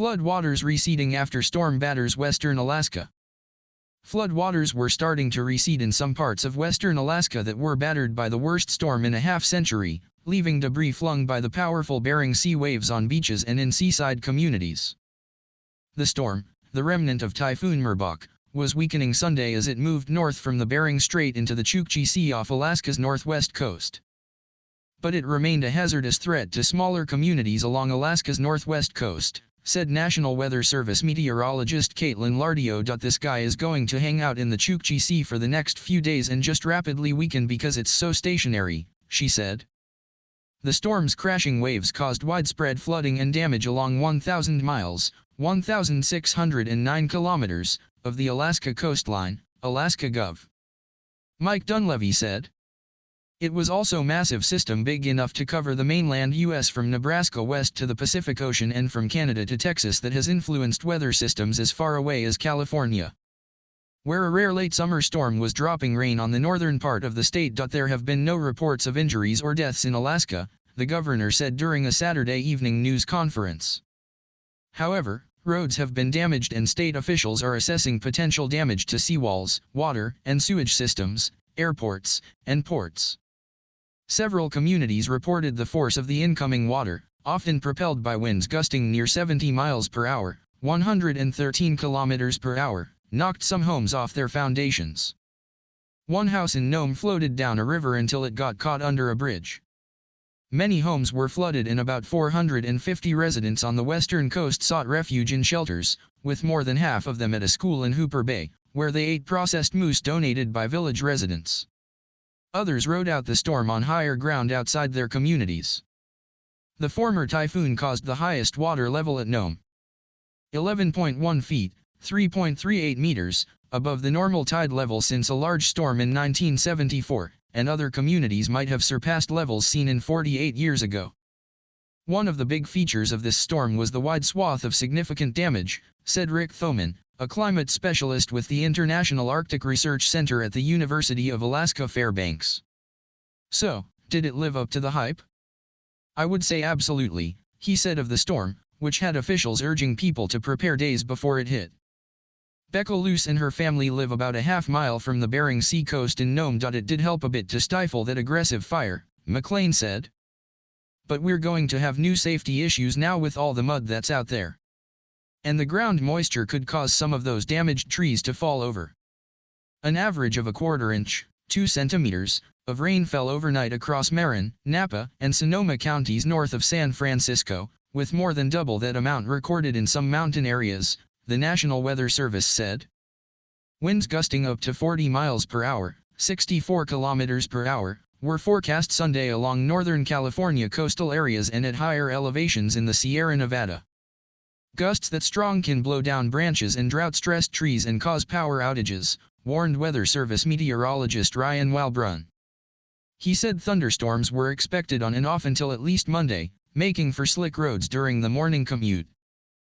Flood waters receding after storm batters western Alaska. Flood waters were starting to recede in some parts of western Alaska that were battered by the worst storm in a half-century, leaving debris flung by the powerful Bering Sea waves on beaches and in seaside communities. The storm, the remnant of Typhoon Nome.It, was weakening Sunday as it moved north from the Bering Strait into the Chukchi Sea off Alaska's northwest coast. But it remained a hazardous threat to smaller communities along Alaska's northwest coast, said National Weather Service meteorologist Caitlin Lardio. This guy is going to hang out in the Chukchi Sea for the next few days and just rapidly weaken because it's so stationary, she said. The storm's crashing waves caused widespread flooding and damage along 1,000 miles, 1,609 kilometers, of the Alaska coastline, Alaska Gov. Mike Dunleavy said. It was also massive system big enough to cover the mainland U.S. from Nebraska west to the Pacific Ocean and from Canada to Texas that has influenced weather systems as far away as California. Where a rare late summer storm was dropping rain on the northern part of the state. There have been no reports of injuries or deaths in Alaska, the governor said during a Saturday evening news conference. However, roads have been damaged and state officials are assessing potential damage to seawalls, water and sewage systems, airports, and ports. Several communities reported the force of the incoming water, often propelled by winds gusting near 70 miles per hour, 113 kilometers per hour, knocked some homes off their foundations. One house in Nome floated down a river until it got caught under a bridge. Many homes were flooded and about 450 residents on the western coast sought refuge in shelters, with more than half of them at a school in Hooper Bay, where they ate processed moose donated by village residents. Others rode out the storm on higher ground outside their communities. The former typhoon caused the highest water level at Nome. 11.1 feet, 3.38 meters, above the normal tide level since a large storm in 1974, and other communities might have surpassed levels seen in 48 years ago. One of the big features of this storm was the wide swath of significant damage, said Rick Thoman, a climate specialist with the International Arctic Research Center at the University of Alaska Fairbanks. So, did it live up to the hype? I would say absolutely, he said of the storm, which had officials urging people to prepare days before it hit. Becca Luce and her family live about a half-mile from the Bering Sea coast in Nome.It did help a bit to stifle that aggressive fire, McLean said. But we're going to have new safety issues now with all the mud that's out there. And the ground moisture could cause some of those damaged trees to fall over. An average of a quarter inch, 2 centimeters, of rain fell overnight across Marin, Napa, and Sonoma counties north of San Francisco, with more than double that amount recorded in some mountain areas, the National Weather Service said. Winds gusting up to 40 miles per hour, 64 kilometers per hour, were forecast Sunday along northern California coastal areas and at higher elevations in the Sierra Nevada. Gusts that strong can blow down branches and drought-stressed trees and cause power outages, warned Weather Service meteorologist Ryan Walbrun. He said thunderstorms were expected on and off until at least Monday, making for slick roads during the morning commute.